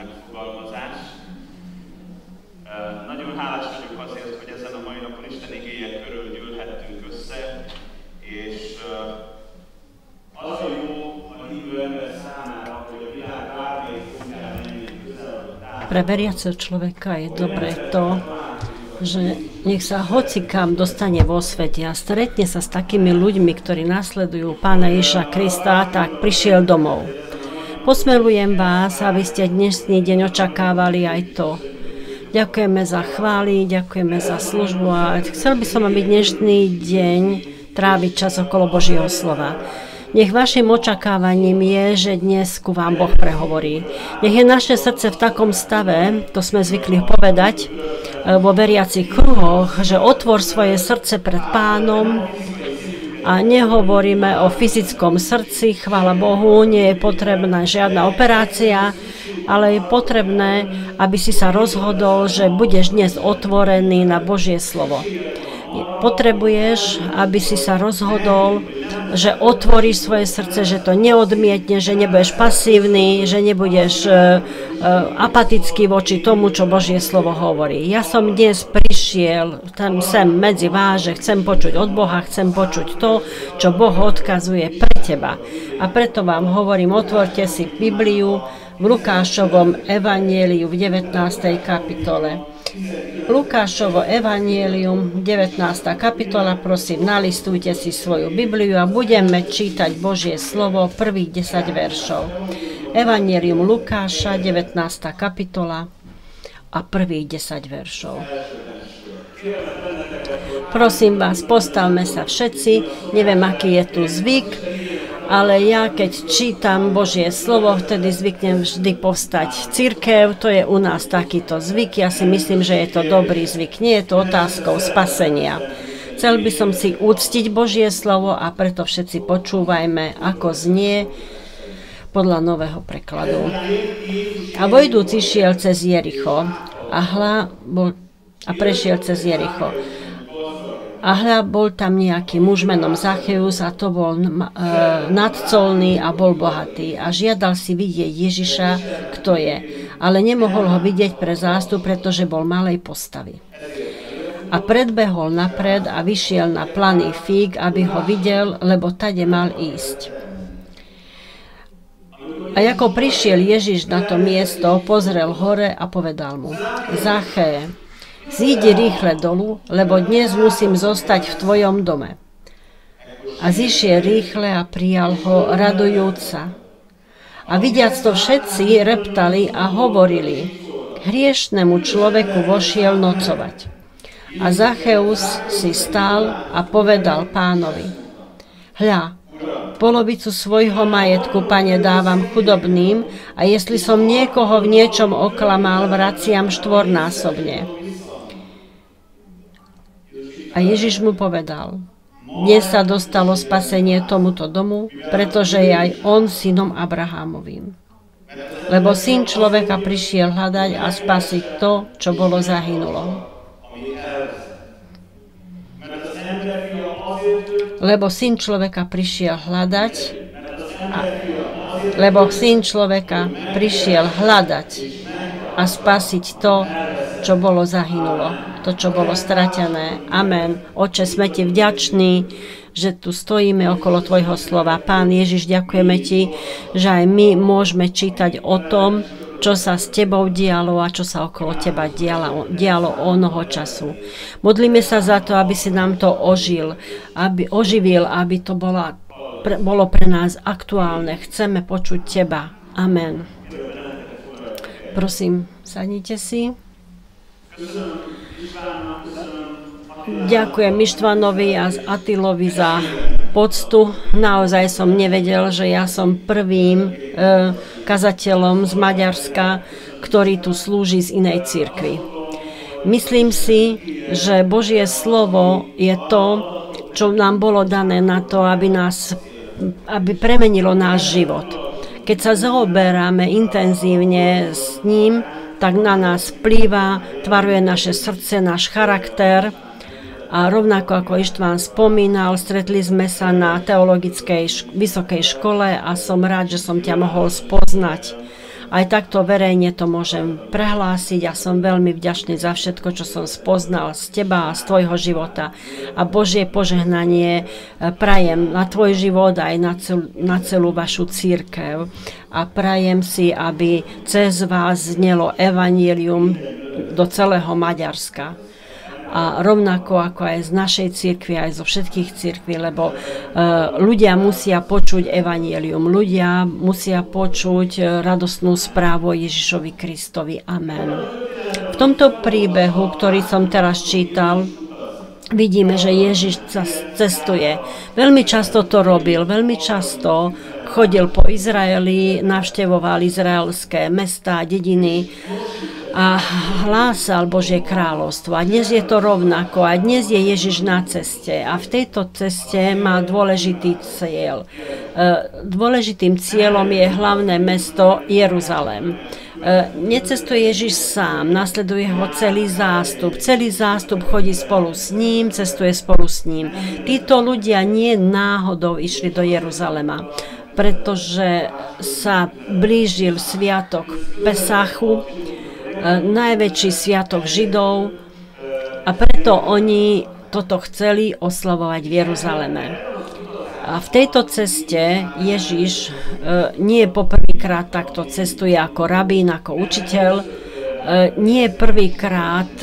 megfogalmazás. Nagyon hálás vagyok azért, hogy ezen a mai napon Isten igéje körül gyűlhettünk össze, és az a jó a hívő ember számára, hogy a világ bármelyik pontján menjünk közel. Pre veriaceho človeka je dobré to, že nech sa hocikam dostane vo svete a stretne sa s takými ľuďmi, ktorí nasledujú Pána Ježiša Krista, tak prišiel domov. Posmelujem vás, aby ste dnešný deň očakávali aj to. Ďakujeme za chvály, ďakujeme za službu a chcel by som, aby dnešný deň tráviť čas okolo Božieho slova. Nech vašim očakávaním je, že dnes ku vám Boh prehovorí. Nech je naše srdce v takom stave, to sme zvykli povedať vo veriacich kruhoch, že otvor svoje srdce pred Pánom a nehovoríme o fyzickom srdci, chvála Bohu, nie je potrebná žiadna operácia, ale je potrebné, aby si sa rozhodol, že budeš dnes otvorený na Božie slovo. Potrebuješ, aby si sa rozhodol, že otvoríš svoje srdce, že to neodmietneš, že nebudeš pasívny, že nebudeš apatický voči tomu, čo Božie slovo hovorí. Ja som dnes prišiel sem medzi vás, že chcem počuť od Boha, chcem počuť to, čo Boh odkazuje pre teba. A preto vám hovorím, otvorte si Bibliu v Lukášovom evanjeliu v 19. kapitole. Lukášovo evanjelium, 19. kapitola, prosím, nalistujte si svoju Bibliu a budeme čítať Božie slovo prvých 10 veršov. Evanjelium Lukáša, 19. kapitola a prvých 10 veršov. Prosím vás, postavme sa všetci, neviem, aký je tu zvyk, ale ja keď čítam Božie slovo, vtedy zvyknem vždy povstať cirkev, to je u nás takýto zvyk, ja si myslím, že je to dobrý zvyk, nie je to otázkou spasenia. Chcel by som si uctiť Božie slovo a preto všetci počúvajme, ako znie podľa nového prekladu. A vojdúci šiel cez Jericho a prešiel cez Jericho. A hľa, bol tam nejaký muž menom Zacheus a to bol nadcolný a bol bohatý a žiadal si vidieť Ježiša, kto je, ale nemohol ho vidieť pre zástup, pretože bol malej postavy. A predbehol napred a vyšiel na planý fíg, aby ho videl, lebo tade mal ísť. A ako prišiel Ježiš na to miesto, pozrel hore a povedal mu: Zaché, zídi rýchle dolu, lebo dnes musím zostať v tvojom dome. A zišiel rýchle a prijal ho, radujúca. A vidiac to všetci reptali a hovorili: hriešnemu človeku vošiel nocovať. A Zacheus si stál a povedal Pánovi: hľa, polovicu svojho majetku, Pane, dávam chudobným a jestli som niekoho v niečom oklamal, vraciam štvornásobne. A Ježiš mu povedal: dnes sa dostalo spasenie tomuto domu, pretože je aj on synom Abrahámovým. Lebo syn človeka prišiel hľadať a spasiť to, čo bolo zahynulo. Lebo syn človeka prišiel hľadať a spasiť to, čo bolo zahynulo. To, čo bolo stratené. Amen. Oče, sme ti vďační, že tu stojíme okolo tvojho slova. Pán Ježiš, ďakujeme ti, že aj my môžeme čítať o tom, čo sa s tebou dialo a čo sa okolo teba dialo onoho času. Modlíme sa za to, aby si nám to oživil, aby to bolo pre nás aktuálne. Chceme počuť teba. Amen. Prosím, sadnite si. Ďakujem Ištvanovi a Atilovi za poctu. Naozaj som nevedel, že ja som prvým kazateľom z Maďarska, ktorý tu slúži z inej cirkvi. Myslím si, že Božie slovo je to, čo nám bolo dané na to, aby premenilo náš život. Keď sa zaoberáme intenzívne s ním, tak na nás vplýva, tvaruje naše srdce, náš charakter. A rovnako ako Ištván spomínal, stretli sme sa na teologickej vysokej škole a som rád, že som ťa mohol spoznať. Aj takto verejne to môžem prehlásiť. Ja som veľmi vďačný za všetko, čo som spoznal z teba a z tvojho života. A Božie požehnanie prajem na tvoj život aj na celú vašu cirkev. A prajem si, aby cez vás znelo evanjelium do celého Maďarska. A rovnako ako aj z našej cirkvi, aj zo všetkých cirkví, lebo ľudia musia počuť evanjelium, ľudia musia počuť radostnú správu Ježišovi Kristovi. Amen. V tomto príbehu, ktorý som teraz čítal, vidíme, že Ježiš cestuje. Veľmi často to robil, veľmi často chodil po Izraeli, navštevoval izraelské mestá, dediny a hlásal Božie kráľovstvo. A dnes je to rovnako. A dnes je Ježiš na ceste. A v tejto ceste má dôležitý cieľ. Dôležitým cieľom je hlavné mesto Jeruzalém. Necestuje Ježiš sám, nasleduje ho celý zástup. Celý zástup chodí spolu s ním, cestuje spolu s ním. Títo ľudia nie náhodou išli do Jeruzalema, pretože sa blížil sviatok Pesachu, najväčší sviatok Židov, a preto oni toto chceli oslavovať v Jeruzaleme. A v tejto ceste Ježiš nie poprvýkrát takto cestuje ako rabín, ako učiteľ, nie prvýkrát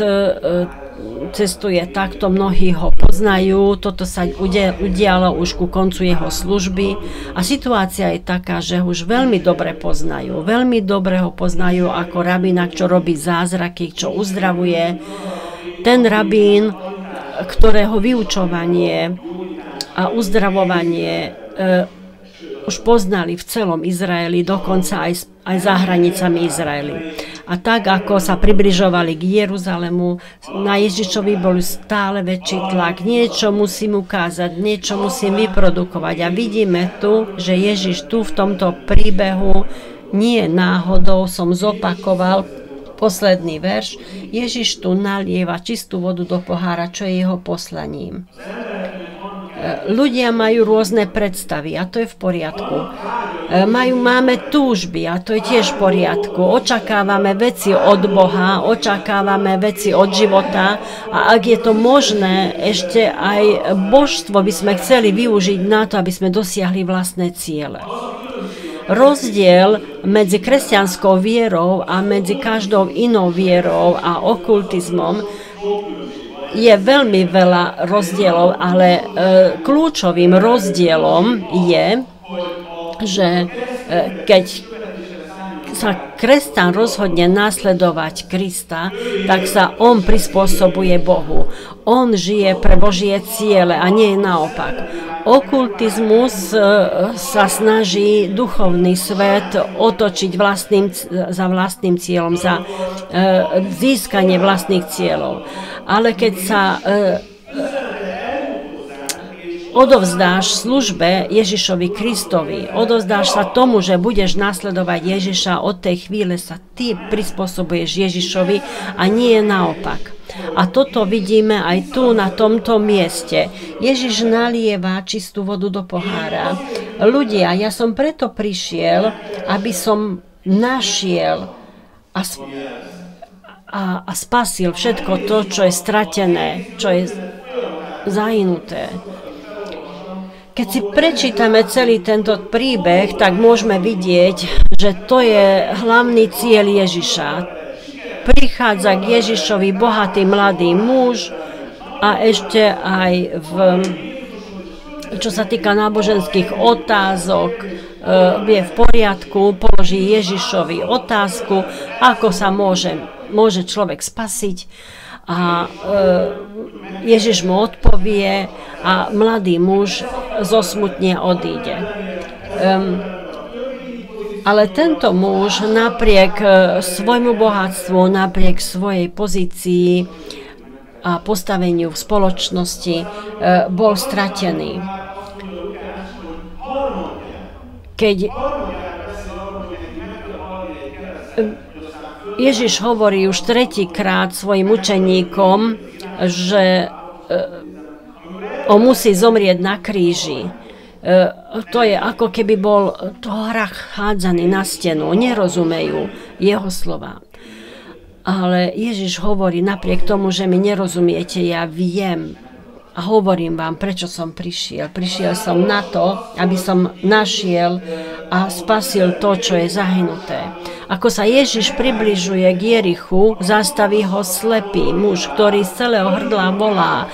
cestuje takto, mnohí ho poznajú, toto sa udialo už ku koncu jeho služby a situácia je taká, že už veľmi dobre ho poznajú ako rabína, čo robí zázraky, čo uzdravuje. Ten rabín, ktorého vyučovanie a uzdravovanie už poznali v celom Izraeli, dokonca aj za hranicami Izraeli. A tak, ako sa približovali k Jeruzalemu, na Ježišovi bol stále väčší tlak. Niečo musím ukázať, niečo musím vyprodukovať. A vidíme tu, že Ježiš tu v tomto príbehu, nie náhodou som zopakoval posledný verš, Ježiš tu nalieva čistú vodu do pohára, čo je jeho poslaním. Ľudia majú rôzne predstavy a to je v poriadku. Máme túžby a to je tiež v poriadku. Očakávame veci od Boha, očakávame veci od života a ak je to možné, ešte aj božstvo by sme chceli využiť na to, aby sme dosiahli vlastné ciele. Rozdiel medzi kresťanskou vierou a medzi každou inou vierou a okultizmom je veľmi veľa rozdielov, ale kľúčovým rozdielom je, že keď sa kresťan rozhodne nasledovať Krista, tak sa on prispôsobuje Bohu. On žije pre Božie ciele a nie naopak. Okultizmus sa snaží duchovný svet otočiť za vlastným cieľom, za získanie vlastných cieľov. Ale keď sa odovzdáš službe Ježišovi Kristovi, odovzdáš sa tomu, že budeš nasledovať Ježiša, od tej chvíle sa ty prispôsobuješ Ježišovi a nie naopak. A toto vidíme aj tu na tomto mieste. Ježiš nalieva čistú vodu do pohára. Ľudia, ja som preto prišiel, aby som našiel a spasil všetko to, čo je stratené, čo je zahynuté. Keď si prečítame celý tento príbeh, tak môžeme vidieť, že to je hlavný cieľ Ježiša. Prichádza k Ježišovi bohatý mladý muž a ešte aj čo sa týka náboženských otázok, je v poriadku, položí Ježišovi otázku, ako sa môže človek spasiť. A Ježiš mu odpovie a mladý muž zosmutne odíde. Ale tento muž napriek svojmu bohatstvu, napriek svojej pozícii a postaveniu v spoločnosti bol stratený. Keď Ježiš hovorí už tretíkrát svojim učeníkom, že on musí zomrieť na kríži. To je ako keby bol to hrách hádzaný na stenu. Nerozumejú jeho slova. Ale Ježiš hovorí, napriek tomu, že mi nerozumiete, ja viem a hovorím vám, prečo som prišiel. Prišiel som na to, aby som našiel a spasil to, čo je zahynuté. Ako sa Ježiš približuje k Jerichu, zastaví ho slepý muž, ktorý z celého hrdla volá,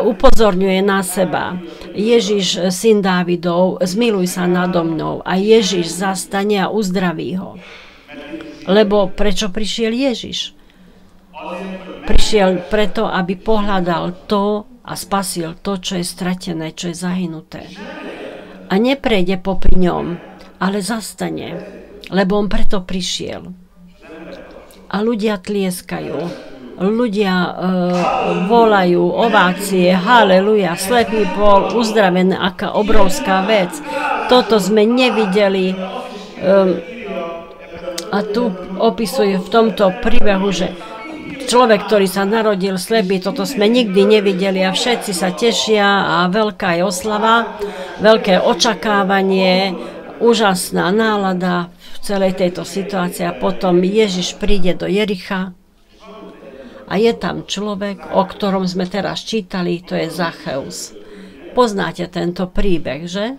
upozorňuje na seba. Ježiš, syn Dávidov, zmiluj sa nado mnou. A Ježiš zastane a uzdraví ho. Lebo prečo prišiel Ježiš? Prišiel preto, aby pohľadal to a spasil to, čo je stratené, čo je zahynuté. A neprejde popri ňom, ale zastane, lebo on preto prišiel. A ľudia tlieskajú, ľudia volajú ovácie, haleluja, slepý bol uzdravený, aká obrovská vec. Toto sme nevideli. A tu opisuje v tomto príbehu, že človek, ktorý sa narodil slepý, toto sme nikdy nevideli a všetci sa tešia a veľká je oslava, veľké očakávanie, úžasná nálada v celej tejto situácii a potom Ježiš príde do Jericha a je tam človek, o ktorom sme teraz čítali, to je Zacheus. Poznáte tento príbeh, že?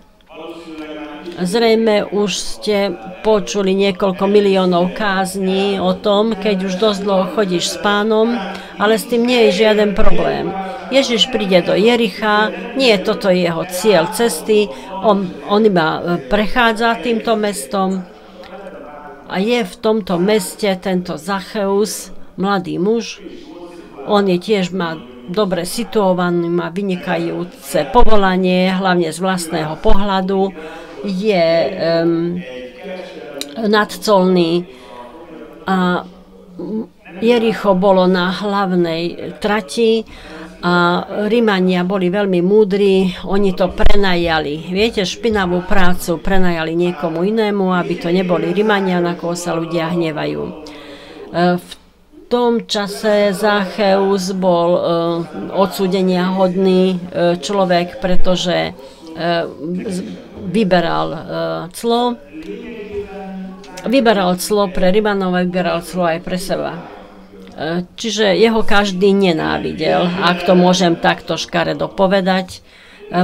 Zrejme už ste počuli niekoľko miliónov kázní o tom, keď už dosť dlho chodíš s Pánom, ale s tým nie je žiaden problém. Ježiš príde do Jericha, nie je toto jeho cieľ cesty, on iba prechádza týmto mestom a je v tomto meste tento Zacheus, mladý muž, on je tiež má dobre situovaný, má vynikajúce povolanie, hlavne z vlastného pohľadu, je nadcolný a Jericho bolo na hlavnej trati a Rimania boli veľmi múdri, oni to prenajali. Viete, špinavú prácu prenajali niekomu inému, aby to neboli Rimania, na koho sa ľudia hnevajú. V tom čase Zacheus bol odsúdenia hodný človek, pretože vyberal clo pre Rimanov a vyberal clo aj pre seba. Čiže jeho každý nenávidel, ak to môžem takto škaredo povedať,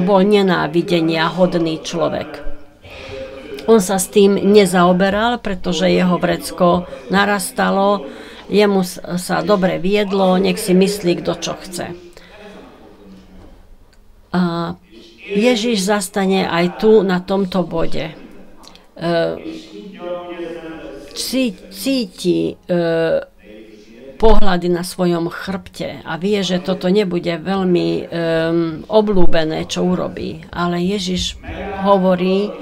bol nenávidenia hodný človek. On sa s tým nezaoberal, pretože jeho vrecko narastalo, jemu sa dobre viedlo, nech si myslí, kto čo chce. A Ježiš zastane aj tu na tomto bode. Cíti pohľady na svojom chrbte a vie, že toto nebude veľmi obľúbené, čo urobí. Ale Ježiš hovorí,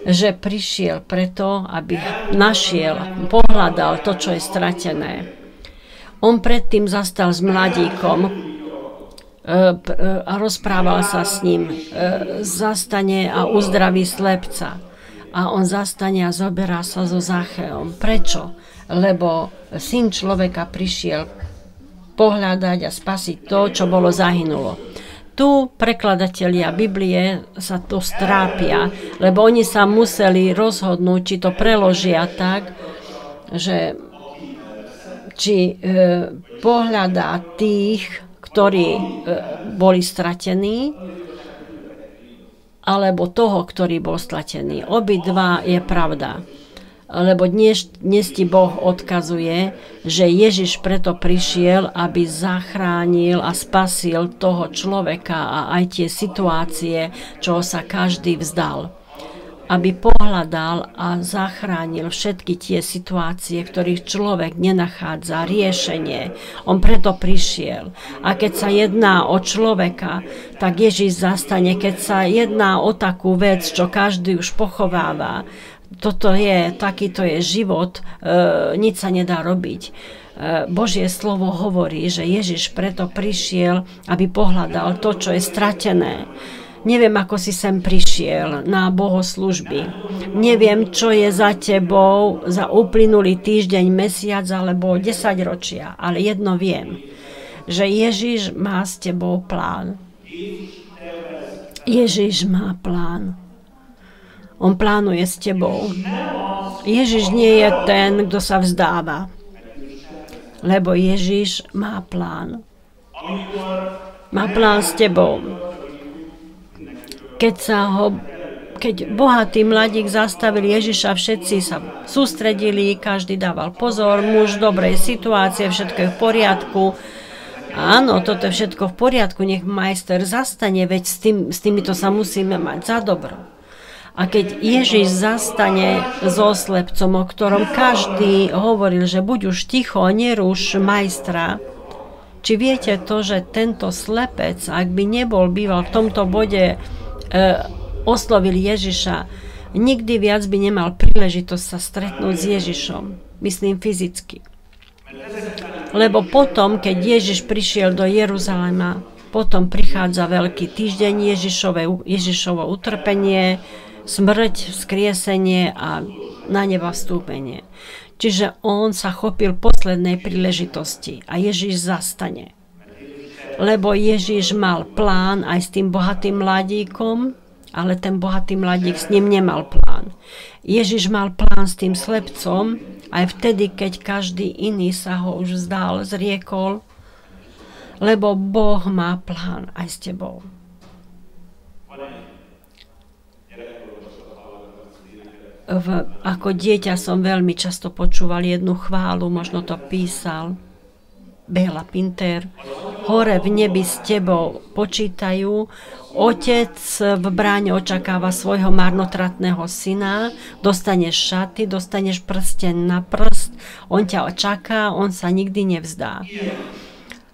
že prišiel preto, aby našiel, pohľadal to, čo je stratené. On predtým zastal s mladíkom a rozprával sa s ním. Zastane a uzdraví slepca. A on zastane a zoberá sa so Zacheom. Prečo? Lebo syn človeka prišiel pohľadať a spasiť to, čo bolo zahynulo. Tu prekladatelia Biblie sa to strápia, lebo oni sa museli rozhodnúť, či to preložia tak, že či pohľadá tých, ktorí boli stratení, alebo toho, ktorý bol stratený. Obidva je pravda. Lebo dnes ti Boh odkazuje, že Ježiš preto prišiel, aby zachránil a spasil toho človeka a aj tie situácie, čo sa každý vzdal. Aby pohľadal a zachránil všetky tie situácie, v ktorých človek nenachádza riešenie. On preto prišiel. A keď sa jedná o človeka, tak Ježiš zastane. Keď sa jedná o takú vec, čo každý už pochováva, takýto je život, nič sa nedá robiť. Božie slovo hovorí, že Ježiš preto prišiel, aby pohľadal to, čo je stratené. Neviem, ako si sem prišiel na bohoslúžby. Neviem, čo je za tebou za uplynulý týždeň, mesiac alebo 10 ročia. Ale jedno viem, že Ježiš má s tebou plán. Ježiš má plán. On plánuje s tebou. Ježiš nie je ten, kto sa vzdáva. Lebo Ježiš má plán. Má plán s tebou. Keď bohatý mladík zastavil Ježiša, všetci sa sústredili, každý dával pozor, muž v dobrej situácie, všetko je v poriadku. Áno, toto je všetko v poriadku, nech majster zastane, veď s týmito sa musíme mať za dobro. A keď Ježiš zastane so slepcom, o ktorom každý hovoril, že buď už ticho, neruš majstra, či viete to, že tento slepec, ak by býval v tomto bode, oslovil Ježiša, nikdy viac by nemal príležitosť sa stretnúť s Ježišom, myslím fyzicky. Lebo potom, keď Ježiš prišiel do Jeruzalema, potom prichádza veľký týždeň Ježišovo utrpenie, smrť, vzkriesenie a na neba vstúpenie. Čiže on sa chopil poslednej príležitosti a Ježiš zastane. Lebo Ježiš mal plán aj s tým bohatým mladíkom, ale ten bohatý mladík s ním nemal plán. Ježiš mal plán s tým slepcom aj vtedy, keď každý iný sa ho už vzdal, zriekol, lebo Boh má plán aj s tebou. Ako dieťa som veľmi často počúval jednu chválu, možno to písal Béla Pinter. Hore v nebi s tebou počítajú, otec v bráne očakáva svojho marnotratného syna, dostaneš šaty, dostaneš prsten na prst, on ťa čaká, on sa nikdy nevzdá.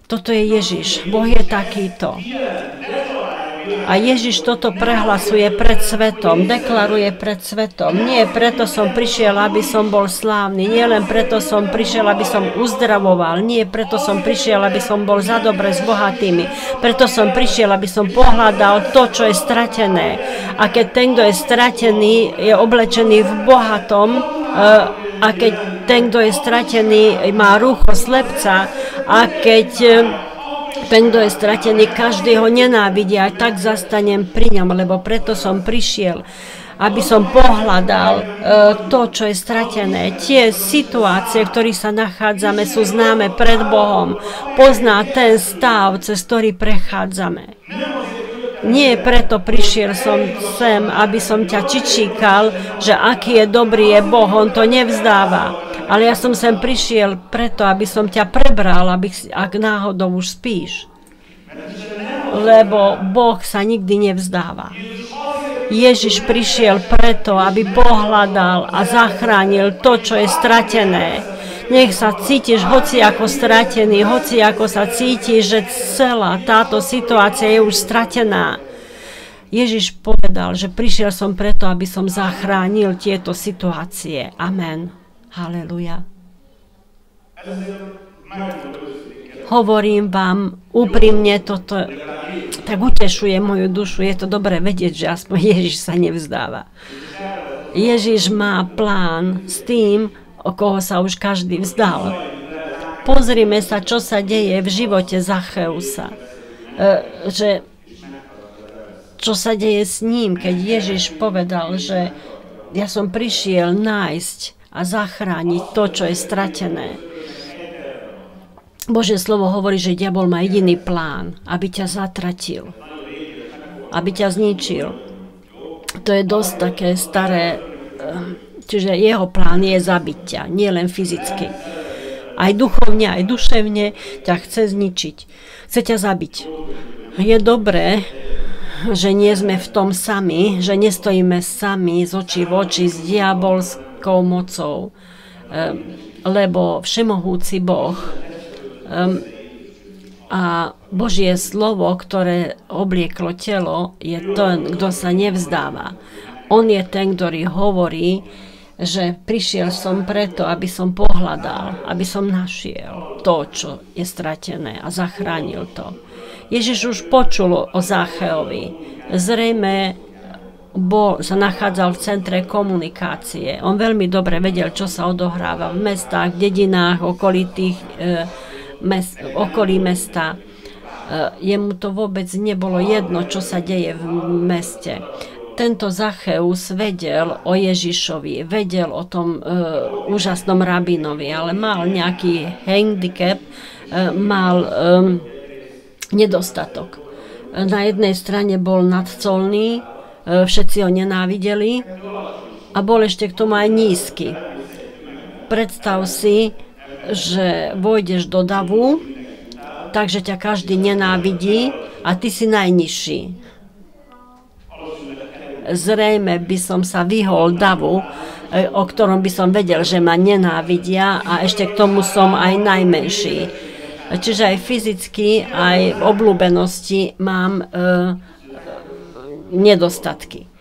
Toto je Ježiš, Boh je takýto. A Ježiš toto prehlasuje pred svetom, deklaruje pred svetom. Nie preto som prišiel, aby som bol slávny, nie len preto som prišiel, aby som uzdravoval, nie preto som prišiel, aby som bol za dobre s bohatými, preto som prišiel, aby som pohľadal to, čo je stratené. A keď ten, kto je stratený, je oblečený v bohatom, a keď ten, kto je stratený, má rúcho slepca, a keď ten, kto je stratený, každý ho nenávidí, a tak zastanem pri ňom, lebo preto som prišiel, aby som pohľadal to, čo je stratené. Tie situácie, v ktorých sa nachádzame, sú známe pred Bohom. Pozná ten stav, cez ktorý prechádzame. Nie preto prišiel som sem, aby som ťa čičíkal, že aký je dobrý je Boh, on to nevzdáva. Ale ja som sem prišiel preto, aby som ťa prebral, ak náhodou už spíš. Lebo Boh sa nikdy nevzdáva. Ježiš prišiel preto, aby pohľadal a zachránil to, čo je stratené. Nech sa cítiš hoci ako stratený, hoci ako sa cítiš, že celá táto situácia je už stratená. Ježiš povedal, že prišiel som preto, aby som zachránil tieto situácie. Amen. Halleluja. Hovorím vám úprimne, toto tak utešuje moju dušu. Je to dobré vedieť, že aspoň Ježiš sa nevzdáva. Ježiš má plán s tým, o koho sa už každý vzdal. Pozrime sa, čo sa deje v živote Zacheusa. Čo sa deje s ním, keď Ježiš povedal, že ja som prišiel nájsť a zachrániť to, čo je stratené. Božie slovo hovorí, že diabol má jediný plán, aby ťa zatratil, aby ťa zničil. To je dosť také staré, čiže jeho plán je zabiť ťa, nie len fyzicky. Aj duchovne, aj duševne ťa chce zničiť. Chce ťa zabiť. Je dobré, že nie sme v tom sami, že nestojíme sami z očí v oči s diabolskou mocou, lebo všemohúci Boh a Božie slovo, ktoré oblieklo telo, je ten, kto sa nevzdáva. On je ten, ktorý hovorí, že prišiel som preto, aby som pohľadal, aby som našiel to, čo je stratené a zachránil to. Ježiš už počul o Zacheovi. Zrejme sa nachádzal v centre komunikácie. On veľmi dobre vedel, čo sa odohráva v mestách, v dedinách, okolí mesta. Jemu to vôbec nebolo jedno, čo sa deje v meste. Tento Zacheus vedel o Ježišovi, vedel o tom úžasnom rabínovi, ale mal nejaký handicap, mal nedostatok. Na jednej strane bol nadcolný, všetci ho nenávideli a bol ešte k tomu aj nízky. Predstav si, že vojdeš do davu, takže ťa každý nenávidí a ty si najnižší. Zrejme by som sa vyhol davu, o ktorom by som vedel, že ma nenávidia a ešte k tomu som aj najmenší. Čiže aj fyzicky, aj v obľúbenosti mám nedostatky.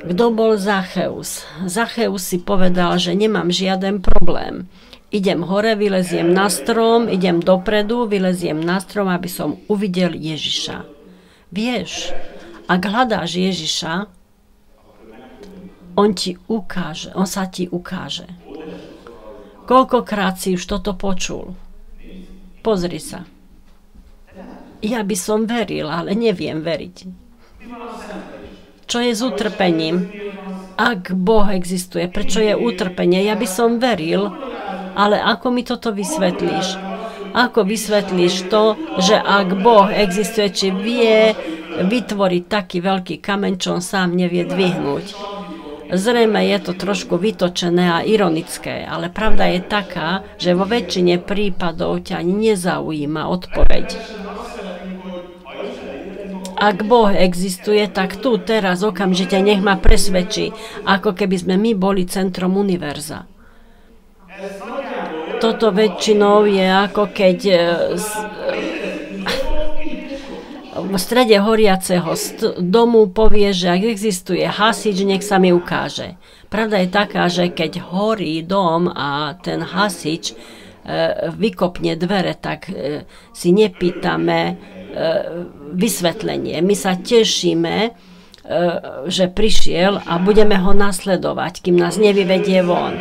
Kto bol Zacheus? Zacheus si povedal, že nemám žiaden problém. Idem hore, vyleziem na strom, idem dopredu, vyleziem na strom, aby som uvidel Ježiša. Vieš, ak hľadáš Ježiša, on sa ti ukáže. Koľkokrát si už toto počul? Pozri sa. Ja by som veril, ale neviem veriť. Čo je s utrpením? Ak Boh existuje, prečo je utrpenie? Ja by som veril, ale ako mi toto vysvetlíš? Ako vysvetlíš to, že ak Boh existuje, či vie vytvoriť taký veľký kameň, čo on sám nevie dvihnúť? Zrejme je to trošku vytočené a ironické, ale pravda je taká, že vo väčšine prípadov ťa nezaujíma odpoveď. Ak Boh existuje, tak tu, teraz, okamžite nech ma presvedčí, ako keby sme my boli centrom univerza. Toto väčšinou je ako keď v strede horiaceho domu povie, že ak existuje hasič, nech sa mi ukáže. Pravda je taká, že keď horí dom a ten hasič vykopne dvere, tak si nepýtame vysvetlenie. My sa tešíme, že prišiel a budeme ho nasledovať, kým nás nevyvedie von.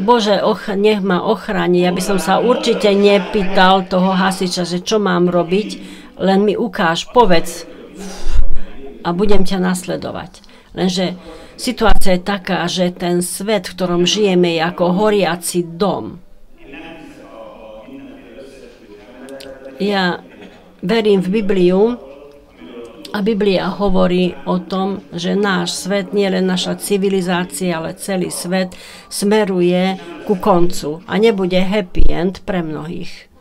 Bože, nech ma ochráni. Ja by som sa určite nepýtal toho hasiča, že čo mám robiť, len mi ukáž, povedz a budem ťa nasledovať. Lenže situácia je taká, že ten svet, v ktorom žijeme, je ako horiaci dom. Ja verím v Bibliu a Biblia hovorí o tom, že náš svet, nie len naša civilizácia, ale celý svet smeruje ku koncu a nebude happy end pre mnohých.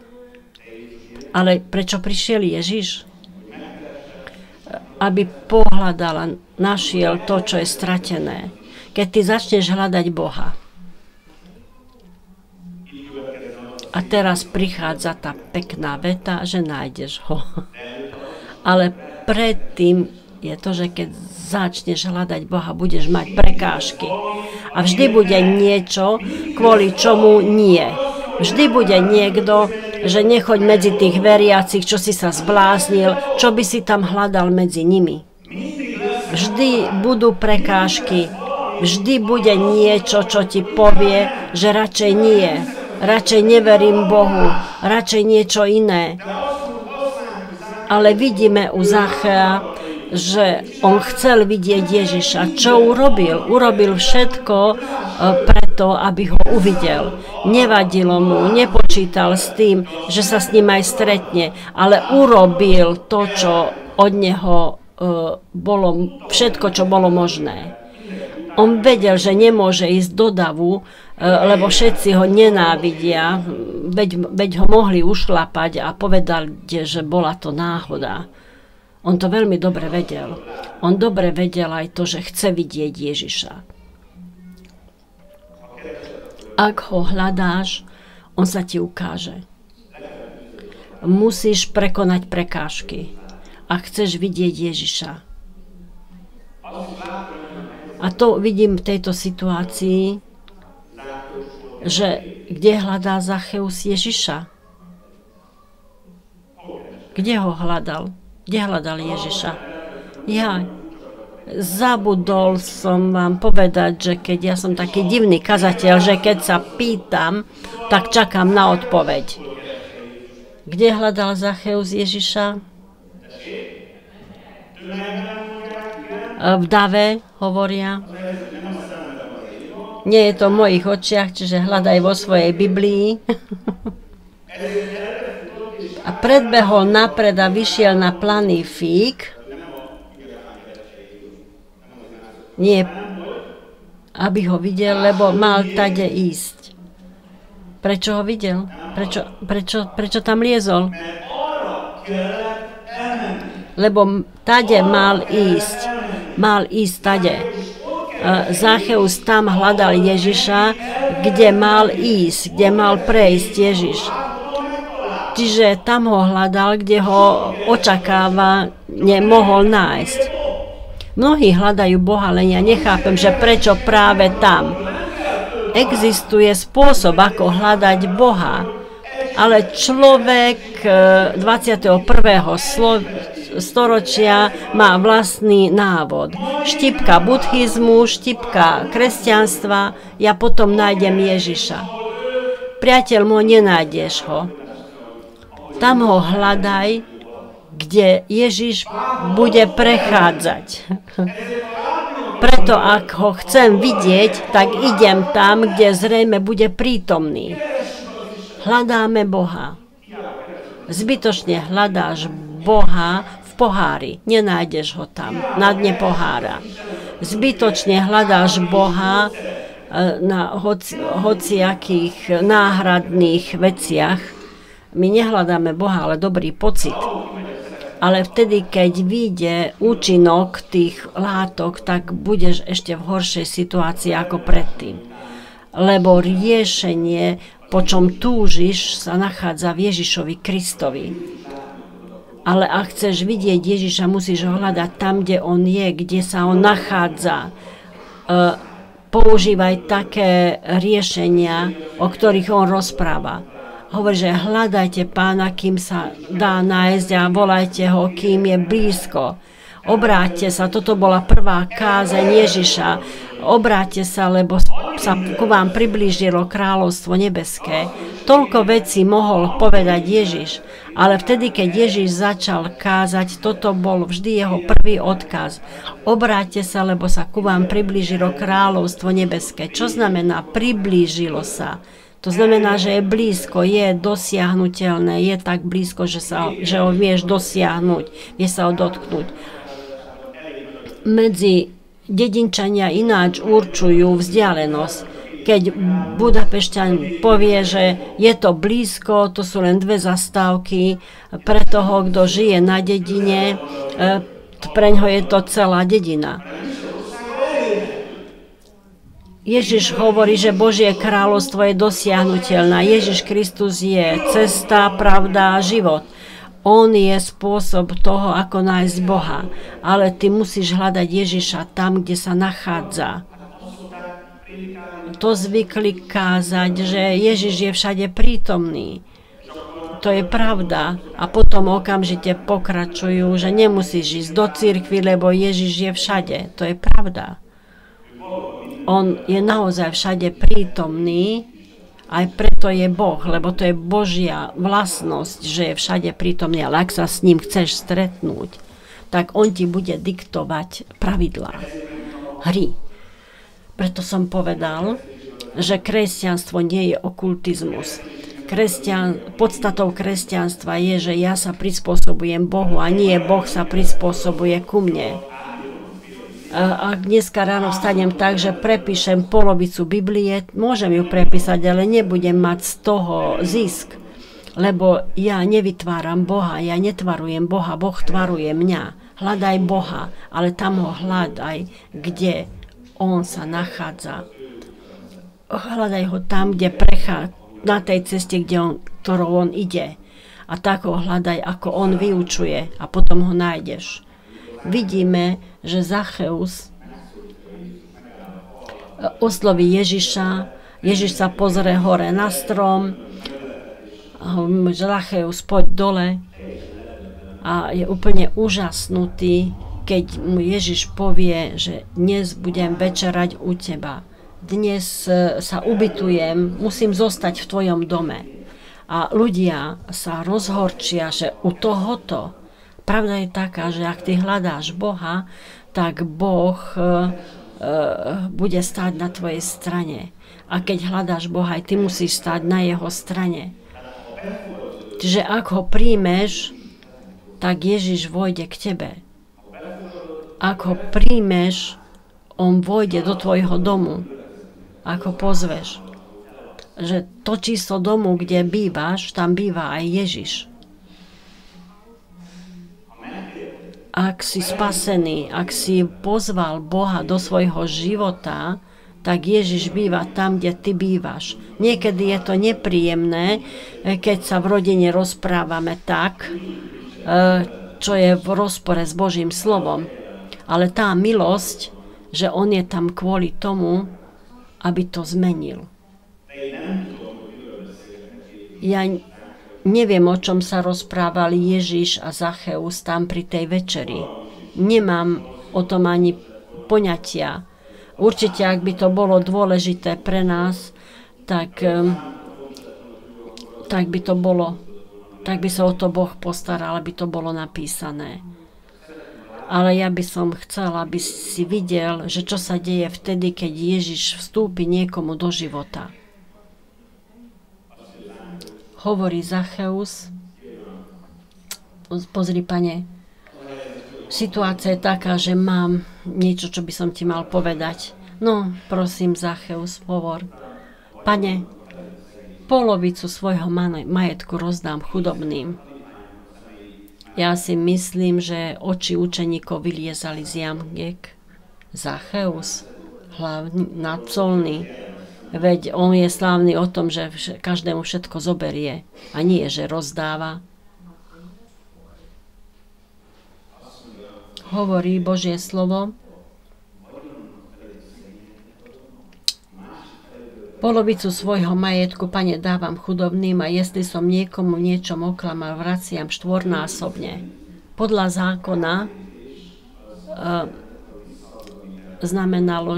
Ale prečo prišiel Ježiš? Aby pohľadal a našiel to, čo je stratené. Keď ty začneš hľadať Boha. A teraz prichádza tá pekná veta, že nájdeš ho. Ale predtým je to, že keď začneš hľadať Boha, budeš mať prekážky. A vždy bude niečo, kvôli čomu nie. Vždy bude niekto, že nechoď medzi tých veriacich, čo si sa zbláznil, čo by si tam hľadal medzi nimi. Vždy budú prekážky, vždy bude niečo, čo ti povie, že radšej nie, radšej neverím Bohu, radšej niečo iné. Ale vidíme u Zachea, že on chcel vidieť Ježiša. Čo urobil? Urobil všetko preto, aby ho uvidel. Nevadilo mu, nepočítal s tým, že sa s ním aj stretne, ale urobil to, čo od neho bolo, všetko, čo bolo možné. On vedel, že nemôže ísť do davu, lebo všetci ho nenávidia, veď ho mohli ušlapať a povedali, že bola to náhoda. On to veľmi dobre vedel. On dobre vedel aj to, že chce vidieť Ježiša. Ak ho hľadáš, on sa ti ukáže. Musíš prekonať prekážky. A chceš vidieť Ježiša. A to vidím v tejto situácii, že kde hľadá Zacheus Ježiša? Kde ho hľadal? Kde hľadal Ježiša? Ja zabudol som vám povedať, že keď ja som taký divný kazateľ, že keď sa pýtam, tak čakám na odpoveď. Kde hľadal Zacheus Ježiša? V dave, hovoria. Nie je to v mojich očiach, čiže hľadaj vo svojej Biblii. A predbehol napred a vyšiel na planý fík. Nie, aby ho videl, lebo mal tade ísť. Prečo ho videl? Prečo tam liezol? Lebo tade mal ísť. Mal ísť tade. Zacheus tam hľadal Ježiša, kde mal ísť, kde mal prejsť Ježiš. Čiže tam ho hľadal, kde ho očakáva, nemohol nájsť. Mnohí hľadajú Boha, len ja nechápem, že prečo práve tam. Existuje spôsob, ako hľadať Boha, ale človek 21. storočia má vlastný návod. Štipka buddhizmu, štipka kresťanstva, ja potom nájdem Ježiša. Priateľ môj, nenájdeš ho. Tam ho hľadaj, kde Ježiš bude prechádzať. Preto ak ho chcem vidieť, tak idem tam, kde zrejme bude prítomný. Hľadáme Boha. Zbytočne hľadáš Boha v pohári. Nenájdeš ho tam, na dne pohára. Zbytočne hľadáš Boha na hociakých náhradných veciach. My nehľadáme Boha, ale dobrý pocit. Ale vtedy, keď vyjde účinok tých látok, tak budeš ešte v horšej situácii ako predtým. Lebo riešenie, po čom túžiš, sa nachádza v Ježišovi Kristovi. Ale ak chceš vidieť Ježiša, musíš ho hľadať tam, kde on je, kde sa on nachádza. Používaj také riešenia, o ktorých on rozpráva. Hovorí, že hľadajte Pána, kým sa dá nájsť a volajte ho, kým je blízko. Obráťte sa, toto bola prvá kázeň Ježiša. Obráťte sa, lebo sa ku vám priblížilo kráľovstvo nebeské. Toľko vecí mohol povedať Ježiš, ale vtedy, keď Ježiš začal kázať, toto bol vždy jeho prvý odkaz. Obráťte sa, lebo sa ku vám priblížilo kráľovstvo nebeské. Čo znamená priblížilo sa? To znamená, že je blízko, je dosiahnuteľné, je tak blízko, že ho vieš dosiahnuť, vie sa ho dotknúť. Medzi dedinčania ináč určujú vzdialenosť. Keď Budapešťan povie, že je to blízko, to sú len 2 zastávky, pre toho, kto žije na dedine, preňho je to celá dedina. Ježiš hovorí, že Božie kráľovstvo je dosiahnuteľné. Ježiš Kristus je cesta, pravda a život. On je spôsob toho, ako nájsť Boha. Ale ty musíš hľadať Ježiša tam, kde sa nachádza. To zvykli kázať, že Ježiš je všade prítomný. To je pravda. A potom okamžite pokračujú, že nemusíš ísť do cirkvi, lebo Ježiš je všade. To je pravda. On je naozaj všade prítomný, aj preto je Boh, lebo to je Božia vlastnosť, že je všade prítomný, ale ak sa s ním chceš stretnúť, tak on ti bude diktovať pravidlá hry. Preto som povedal, že kresťanstvo nie je okultizmus. Podstatou kresťanstva je, že ja sa prispôsobujem Bohu a nie Boh sa prispôsobuje ku mne. Ak dneska ráno vstanem tak, že prepíšem polovicu Biblie, môžem ju prepísať, ale nebudem mať z toho zisk. Lebo ja nevytváram Boha, ja netvarujem Boha, Boh tvaruje mňa. Hľadaj Boha, ale tam ho hľadaj, kde on sa nachádza. Hľadaj ho tam, kde prechádza, na tej ceste, ktorou on ide. A tak ho hľadaj, ako on vyučuje, a potom ho nájdeš. Vidíme, že Zacheus osloví Ježiša, Ježiš sa pozrie hore na strom, Zacheus, poď dole, a je úplne úžasnutý, keď mu Ježiš povie, že dnes budem večerať u teba, dnes sa ubytujem, musím zostať v tvojom dome. A ľudia sa rozhorčia, že u tohoto, pravda je taká, že ak ty hľadáš Boha, tak Boh bude stáť na tvojej strane. A keď hľadáš Boha, aj ty musíš stáť na jeho strane. Čiže ak ho príjmeš, tak Ježiš vojde k tebe. Ak ho príjmeš, on vojde do tvojho domu. Ak ho pozveš. Že to číslo domu, kde bývaš, tam býva aj Ježiš. Ak si spasený, ak si pozval Boha do svojho života, tak Ježiš býva tam, kde ty bývaš. Niekedy je to nepríjemné, keď sa v rodine rozprávame tak, čo je v rozpore s Božím slovom. Ale tá milosť, že on je tam kvôli tomu, aby to zmenil. Ja neviem, o čom sa rozprávali Ježiš a Zacheus tam pri tej večeri. Nemám o tom ani poňatia. Určite, ak by to bolo dôležité pre nás, tak by to bolo, tak by sa o to Boh postaral, aby to bolo napísané. Ale ja by som chcela, aby si videl, že čo sa deje vtedy, keď Ježiš vstúpi niekomu do života. Hovorí Zacheus, pozri, pane, situácia je taká, že mám niečo, čo by som ti mal povedať. No, prosím, Zacheus, hovor. Pane, polovicu svojho majetku rozdám chudobným. Ja si myslím, že oči učeníkov vyliezali z jamiek. Zacheus, hlavný, nadcolný. Veď on je slávny o tom, že každému všetko zoberie. A nie, že rozdáva. Hovorí Božie slovo. Polovicu svojho majetku, pane, dávam chudobným a jestli som niekomu v niečom oklamal, vraciam štvornásobne. Podľa zákona znamenalo,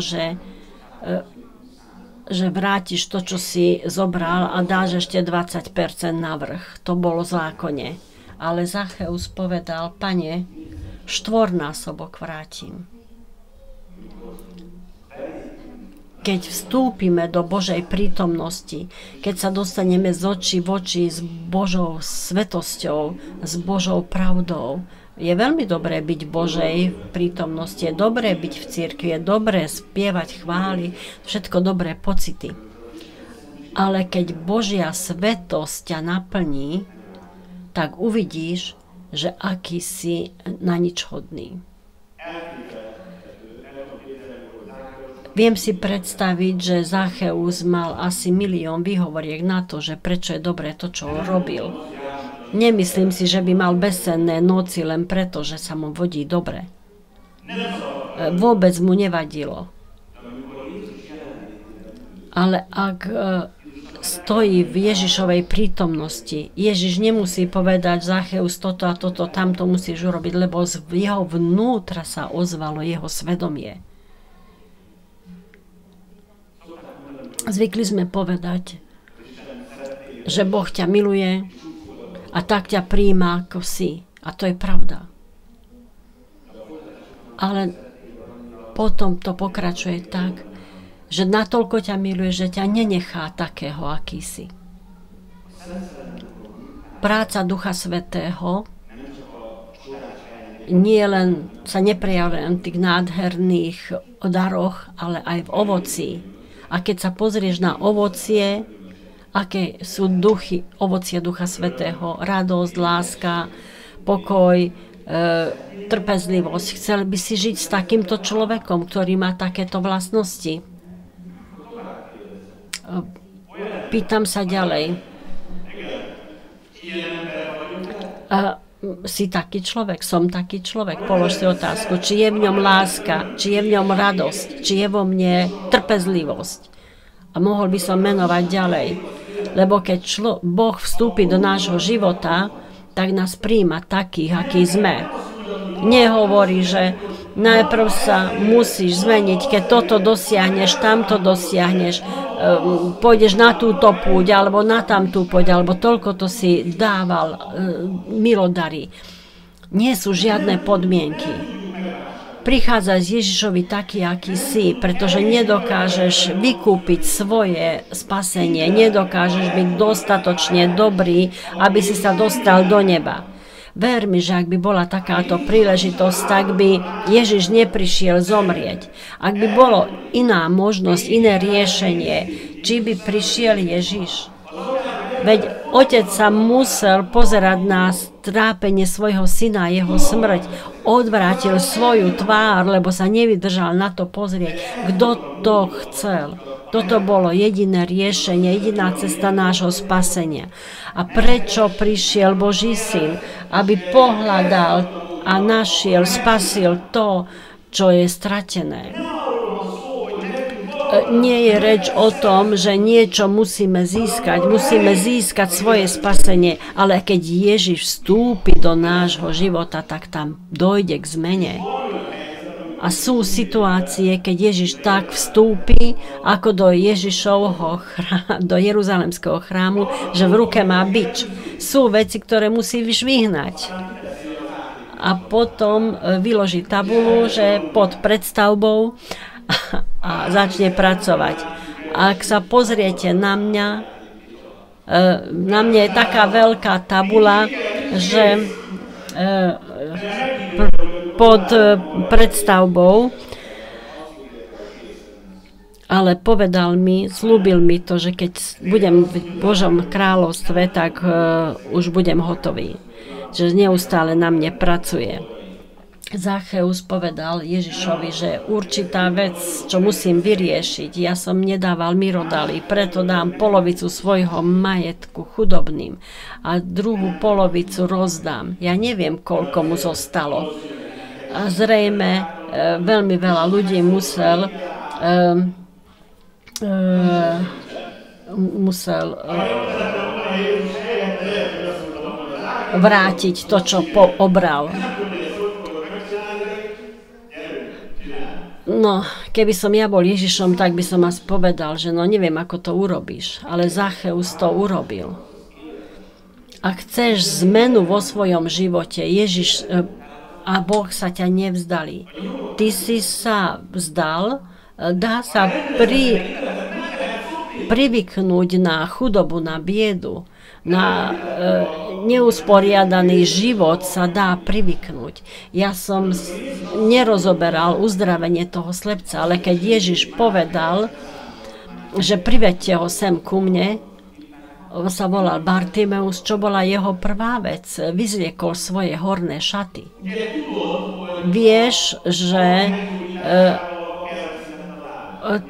že vrátiš to, čo si zobral a dáš ešte 20% navrch. To bolo v zákone. Ale Zacheus povedal, pane, štvornásobok vrátim. Keď vstúpime do Božej prítomnosti, keď sa dostaneme z očí v oči s Božou svetosťou, s Božou pravdou, je veľmi dobré byť v Božej prítomnosti, je dobré byť v cirkvi, je dobré spievať chvály, všetko dobré pocity. Ale keď Božia svetosť ťa naplní, tak uvidíš, že aký si na nič hodný. Viem si predstaviť, že Zacheus mal asi 1 000 000 výhovoriek na to, že prečo je dobré to, čo on robil. Nemyslím si, že by mal bezcenné noci len preto, že sa mu vodí dobre. Vôbec mu nevadilo. Ale ak stojí v Ježišovej prítomnosti, Ježiš nemusí povedať, Zacheus, toto a toto, tamto musíš urobiť, lebo z jeho vnútra sa ozvalo jeho svedomie. Zvykli sme povedať, že Boh ťa miluje a tak ťa prijíma, ako si. A to je pravda. Ale potom to pokračuje tak, že natoľko ťa miluje, že ťa nenechá takého, aký si. Práca Ducha Svätého nie len sa neprejavuje len v tých nádherných daroch, ale aj v ovoci. A keď sa pozrieš na ovocie, aké sú ovocie Ducha Svätého, radosť, láska, pokoj, trpezlivosť. Chcel by si žiť s takýmto človekom, ktorý má takéto vlastnosti? Pýtam sa ďalej. Si taký človek? Som taký človek? Polož si otázku. Či je v ňom láska? Či je v ňom radosť? Či je vo mne trpezlivosť? A mohol by som menovať ďalej. Lebo keď Boh vstúpi do nášho života, tak nás prijíma takých, akí sme. Nehovorí, že Najprv sa musíš zmeniť, keď toto dosiahneš, tamto dosiahneš, pôjdeš na túto púť, alebo na tamtú púť, alebo toľko to si dával milodary. Nie sú žiadne podmienky. Prichádza Ježišovi taký, aký si, pretože nedokážeš vykúpiť svoje spasenie, nedokážeš byť dostatočne dobrý, aby si sa dostal do neba. Ver mi, že ak by bola takáto príležitosť, tak by Ježiš neprišiel zomrieť. Ak by bolo iná možnosť, iné riešenie, či by prišiel Ježiš? Veď otec sa musel pozerať na trápenie svojho syna a jeho smrť. Odvrátil svoju tvár, lebo sa nevydržal na to pozrieť. Kto to chcel? Toto bolo jediné riešenie, jediná cesta nášho spasenia. A prečo prišiel Boží syn? Aby pohľadal a našiel, spasil to, čo je stratené. Nie je reč o tom, že niečo musíme získať svoje spasenie, ale keď Ježiš vstúpi do nášho života, tak tam dojde k zmene. A sú situácie, keď Ježiš tak vstúpi, ako do Ježišovho do Jeruzalemského chrámu, že v ruke má bič. Sú veci, ktoré musí vyšvihnať. A potom vyloží tabulu, že pod predstavbou a začne pracovať. Ak sa pozriete na mňa je taká veľká tabula, že pod predstavbou, ale povedal mi, slúbil mi to, že keď budem v Božom kráľovstve, tak už budem hotový. Že neustále na mne pracuje. Zacheus povedal Ježišovi, že určitá vec, čo musím vyriešiť, ja som nedával mirodaly, preto dám polovicu svojho majetku chudobným a druhú polovicu rozdám. Ja neviem, koľko mu zostalo. A zrejme veľmi veľa ľudí musel vrátiť to, čo obral. No, keby som ja bol Ježišom, tak by som asi povedal, že no neviem, ako to urobíš, ale Zacheus to urobil. Ak chceš zmenu vo svojom živote, Ježiš a Boh sa ťa nevzdali. Ty si sa vzdal, dá sa privyknúť na chudobu, na biedu, na neusporiadaný život sa dá privyknúť. Ja som nerozoberal uzdravenie toho slepca, ale keď Ježiš povedal, že privedte ho sem ku mne, sa volal Bartimeus, čo bola jeho prvá vec, vyzliekol svoje horné šaty. Vieš, že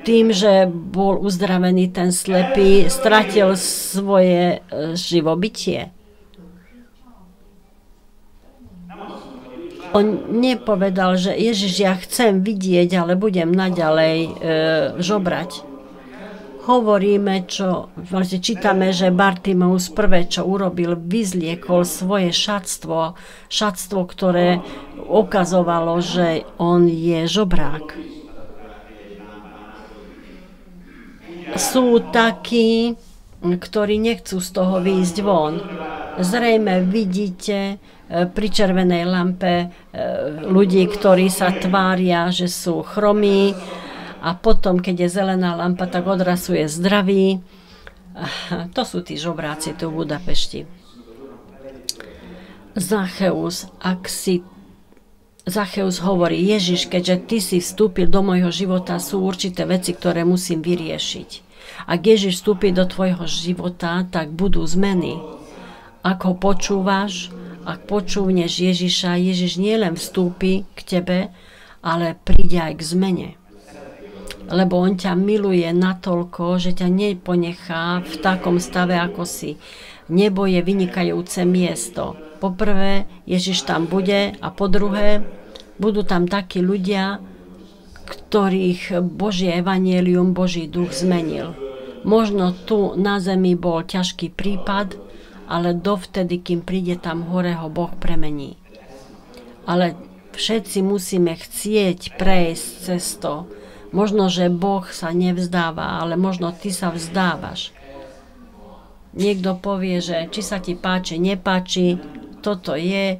tým, že bol uzdravený ten slepý, stratil svoje živobytie. On nepovedal, že Ježiš, ja chcem vidieť, ale budem naďalej žobrať. Hovoríme, čítame, že Bartimeus prvé, čo urobil, vyzliekol svoje šatstvo, ktoré ukazovalo, že on je žobrák. Sú takí, ktorí nechcú z toho výjsť von. Zrejme vidíte pri červenej lampe ľudí, ktorí sa tvária, že sú chromí, a potom, keď je zelená lampa, tak odrazu je zdravý. To sú tí žobráci tu v Budapešti. Zacheus hovorí, Ježiš, keďže ty si vstúpil do môjho života, sú určité veci, ktoré musím vyriešiť. Ak Ježiš vstúpi do tvojho života, tak budú zmeny. Ak ho počúvaš, ak počúvneš Ježiša, Ježiš nielen vstúpi k tebe, ale príde aj k zmene. Lebo on ťa miluje natoľko, že ťa neponechá v takom stave, ako si. Nebo je vynikajúce miesto. Po prvé, Ježiš tam bude, a po druhé, budú tam takí ľudia, ktorých Božie evanjelium, Boží duch zmenil. Možno tu na zemi bol ťažký prípad, ale dovtedy, kým príde tam hore, ho Boh premení. Ale Všetci musíme chcieť prejsť cez to. Možno, že Boh sa nevzdáva, ale možno ty sa vzdávaš. Niekto povie, že či sa ti páči, nepáči, toto je,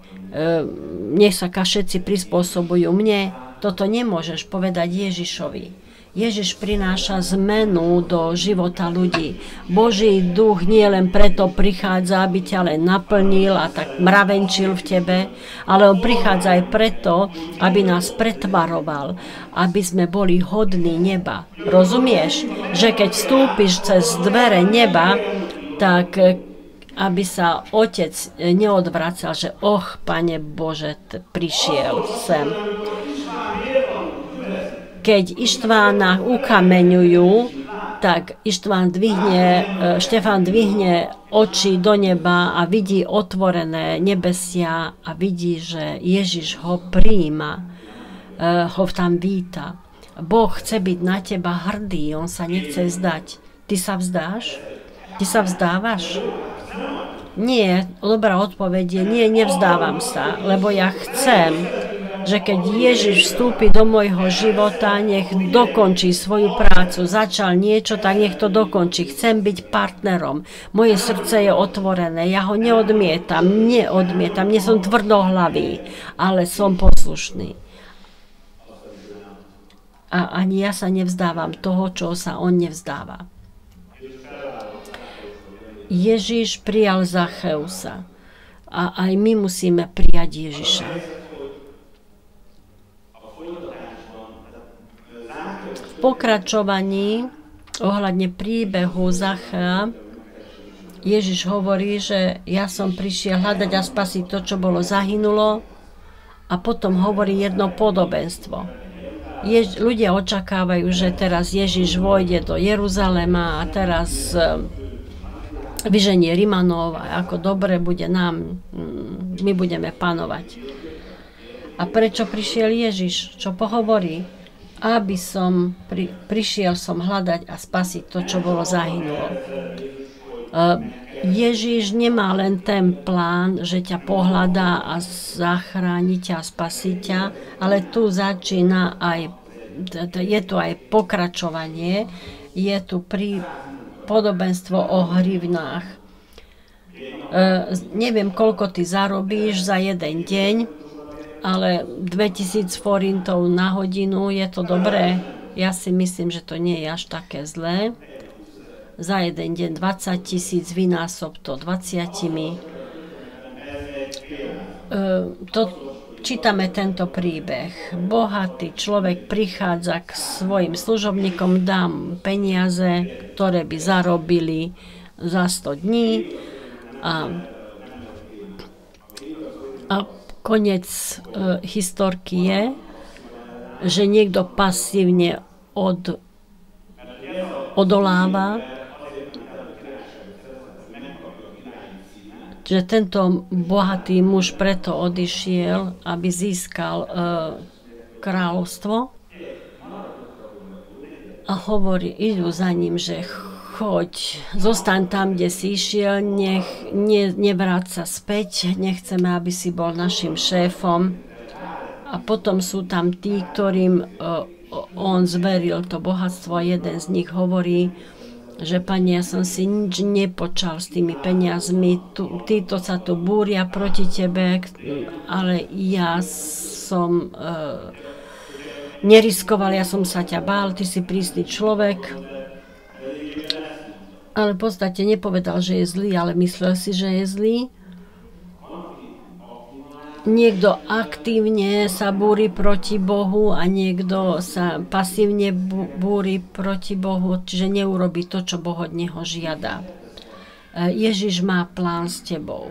nech sa všetci prispôsobujú mne. Toto nemôžeš povedať Ježišovi. Ježiš prináša zmenu do života ľudí. Boží duch nie len preto prichádza, aby ťa len naplnil a tak mravenčil v tebe, ale on prichádza aj preto, aby nás pretvaroval, aby sme boli hodní neba. Rozumieš, že keď vstúpiš cez dvere neba, tak aby sa Otec neodvracal, že Pane Bože, prišiel sem. Keď Ištvána ukameňujú, tak Štefán dvihne oči do neba a vidí otvorené nebesia a vidí, že Ježiš ho prijíma, ho tam víta. Boh chce byť na teba hrdý, on sa nechce vzdať. Ty sa vzdáš? Ty sa vzdávaš? Nie, dobrá odpoveď je, nie, nevzdávam sa, lebo ja chcem, že keď Ježiš vstúpi do môjho života, nech dokončí svoju prácu. Začal niečo, tak nech to dokončí. Chcem byť partnerom. Moje srdce je otvorené. Ja ho neodmietam. Nie som tvrdohlavý, ale som poslušný. A ani ja sa nevzdávam toho, čo sa on nevzdáva. Ježiš prijal Zacheusa. A aj my musíme prijať Ježiša. Pokračovaní ohľadne príbehu Zachea Ježiš hovorí, že ja som prišiel hľadať a spasiť to, čo bolo zahynulo, a potom hovorí jedno podobenstvo. Ľudia očakávajú, že teraz Ježiš vojde do Jeruzalema a teraz vyženie Rimanov a ako dobre bude nám, my budeme panovať. A prečo prišiel Ježiš? Čo pohovorí? Aby som prišiel som hľadať a spasiť to, čo bolo zahynulo. Ježiš nemá len ten plán, že ťa pohľadá a zachráni ťa a spasí ťa, ale tu začína aj, je tu aj pokračovanie, je tu podobenstvo o hrivnách. Neviem, koľko ty zarobíš za jeden deň, ale 2000 forintov na hodinu, je to dobré? Ja si myslím, že to nie je až také zlé. Za jeden deň 20 000, vynásob to 20. Čítame tento príbeh. Bohatý človek prichádza k svojim služobníkom, dám peniaze, ktoré by zarobili za 100 dní a koniec historky je, že niekto pasívne odoláva, že tento bohatý muž preto odišiel, aby získal kráľovstvo, a hovorí, idú za ním, že choď, zostaň tam, kde si išiel, nevráť sa späť, nechceme, aby si bol našim šéfom. A potom sú tam tí, ktorým on zveril to bohatstvo, a jeden z nich hovorí, že Pane, ja som si nič nepočal s tými peniazmi, títo sa tu búria proti tebe, ale ja som neriskoval, ja som sa ťa bál, ty si prísny človek. Ale v podstate nepovedal, že je zlý, ale myslel si, že je zlý. Niekto aktívne sa búri proti Bohu a niekto sa pasívne búri proti Bohu, čiže neurobí to, čo Boh od neho žiada. Ježiš má plán s tebou.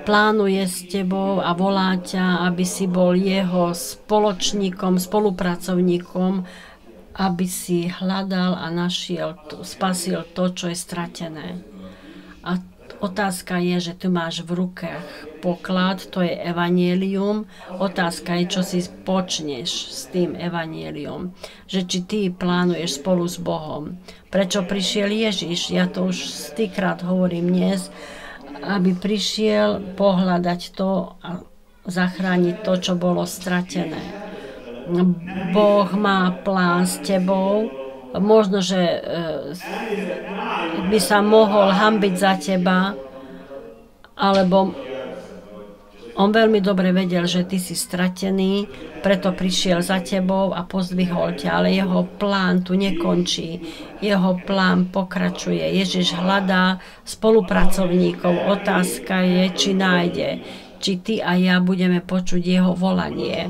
Plánuje s tebou a volá ťa, aby si bol jeho spoločníkom, spolupracovníkom, aby si hľadal a našiel, spasil to, čo je stratené. A otázka je, že tu máš v rukách poklad, to je evanjelium. Otázka je, čo si počneš s tým evanjelium. Že či ty plánuješ spolu s Bohom. Prečo prišiel Ježiš? Ja to už stýkrát hovorím dnes, aby prišiel pohľadať to, zachrániť to, čo bolo stratené. Boh má plán s tebou. Možno, že by sa mohol hanbiť za teba, alebo on veľmi dobre vedel, že ty si stratený, preto prišiel za tebou a pozdvihol ťa, ale jeho plán tu nekončí. Jeho plán pokračuje. Ježiš hľadá spolupracovníkov. Otázka je, či nájde. Či ty a ja budeme počuť jeho volanie.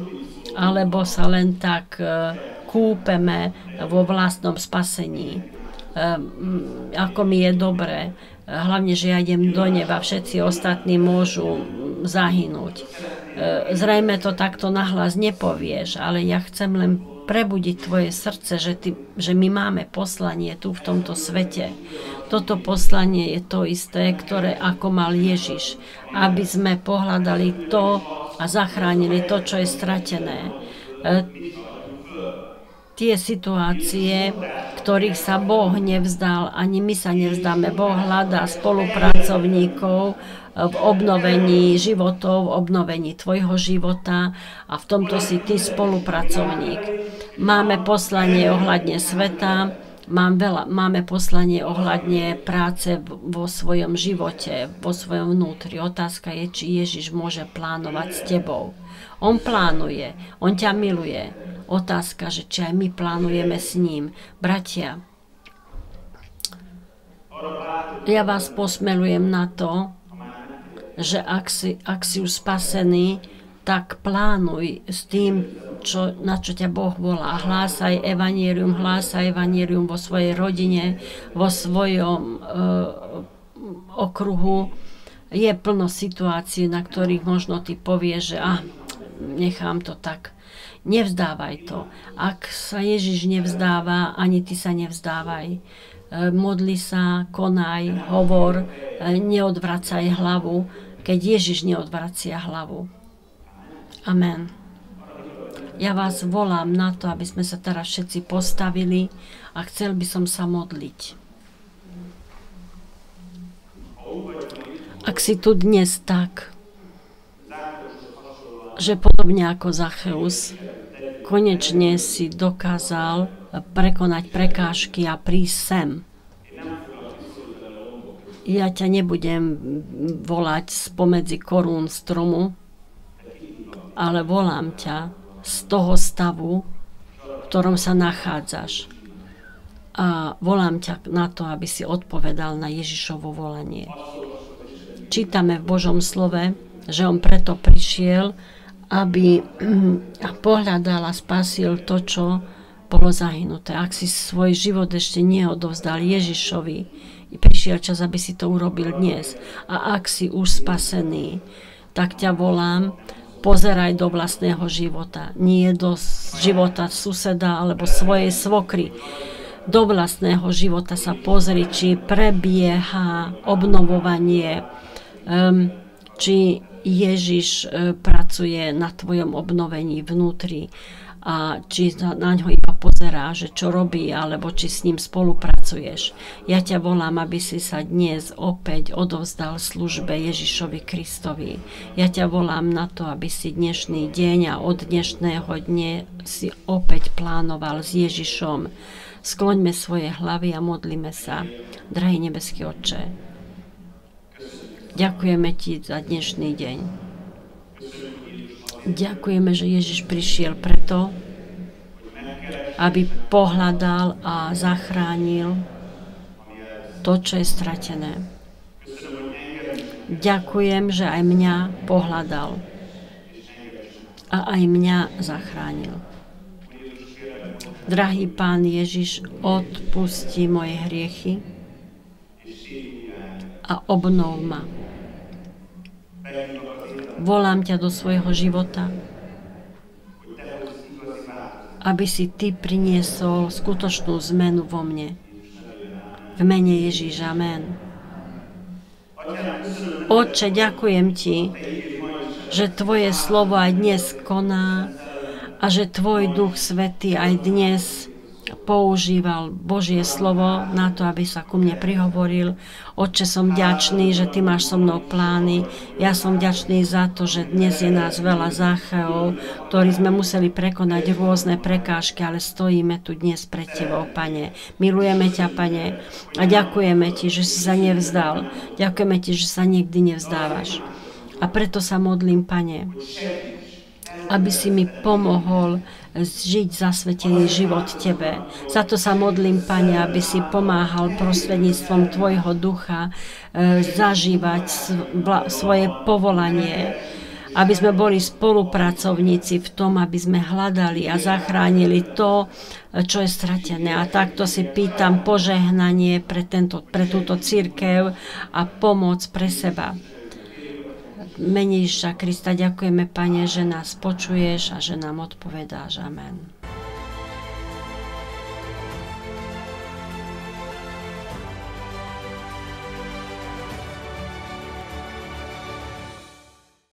Alebo sa len tak kúpeme vo vlastnom spasení. Ako mi je dobre. Hlavne, že ja idem do neba. Všetci ostatní môžu zahynúť. Zrejme to takto nahlas nepovieš, ale ja chcem len prebudiť tvoje srdce, že my máme poslanie tu v tomto svete. Toto poslanie je to isté, ktoré ako mal Ježiš, aby sme pohľadali to a zachránili to, čo je stratené. Tie situácie, ktorých sa Boh nevzdal, ani my sa nevzdáme. Boh hľadá spolupracovníkov v obnovení životov, v obnovení tvojho života a v tomto si ty spolupracovník. Máme poslanie ohľadne sveta, máme poslanie ohľadne práce vo svojom živote, vo svojom vnútri. Otázka je, či Ježiš môže plánovať s tebou. On plánuje, on ťa miluje. Otázka, že či aj my plánujeme s ním. Bratia, ja vás posmelujem na to, že ak si už spasený, tak plánuj s tým, na čo ťa Boh volá. Hlásaj evanjelium vo svojej rodine, vo svojom okruhu. Je plno situácií, na ktorých možno ty povieš, že nechám to tak. Nevzdávaj to. Ak sa Ježiš nevzdáva, ani ty sa nevzdávaj. Modli sa, konaj, hovor, neodvracaj hlavu, keď Ježiš neodvracia hlavu. Amen. Ja vás volám na to, aby sme sa teraz všetci postavili a chcel by som sa modliť. Ak si tu dnes tak, že podobne ako Zacheus, konečne si dokázal prekonať prekážky a prísť sem. Ja ťa nebudem volať spomedzi korún stromu, ale volám ťa z toho stavu, v ktorom sa nachádzaš. A volám ťa na to, aby si odpovedal na Ježišovo volanie. Čítame v Božom slove, že on preto prišiel, aby pohľadal a spasil to, čo bolo zahynuté. Ak si svoj život ešte neodovzdal Ježišovi, prišiel čas, aby si to urobil dnes. A ak si už spasený, tak ťa volám, pozeraj do vlastného života. Nie do života suseda alebo svojej svokry. Do vlastného života sa pozri, či prebieha obnovovanie, či Ježiš pracuje na tvojom obnovení vnútri a či na ňo iba pozerá, že čo robí, alebo či s ním spolupracuješ. Ja ťa volám, aby si sa dnes opäť odovzdal službe Ježišovi Kristovi. Ja ťa volám na to, aby si dnešný deň a od dnešného dne si opäť plánoval s Ježišom. Skloňme svoje hlavy a modlíme sa. Drahý nebeský Otče, ďakujeme ti za dnešný deň. Ďakujeme, že Ježiš prišiel preto, aby pohľadal a zachránil to, čo je stratené. Ďakujem, že aj mňa pohľadal a aj mňa zachránil. Drahý Pán Ježiš, odpusti moje hriechy a obnov ma. Volám ťa do svojho života, aby si ty priniesol skutočnú zmenu vo mne. V mene Ježíš, amen. Otče, ďakujem ti, že tvoje slovo aj dnes koná a že tvoj Duch Svätý aj dnes používal Božie slovo na to, aby sa ku mne prihovoril. Otče, som vďačný, že Ty máš so mnou plány. Ja som vďačný za to, že dnes je nás veľa Zácheov, ktorí sme museli prekonať rôzne prekážky, ale stojíme tu dnes pred Tebou, Pane. Milujeme ťa, Pane, a ďakujeme Ti, že si sa nevzdal. Ďakujeme Ti, že sa nikdy nevzdávaš. A preto sa modlím, Pane, aby si mi pomohol žiť zasvetený život Tebe. Za to sa modlím, Pane, aby si pomáhal prostredníctvom Tvojho ducha zažívať svoje povolanie, aby sme boli spolupracovníci v tom, aby sme hľadali a zachránili to, čo je stratené. A takto si pýtam požehnanie pre túto cirkev a pomoc pre seba. Mene Ježiša Krista ďakujeme, Pane, že nás počuješ a že nám odpovedáš. Amen.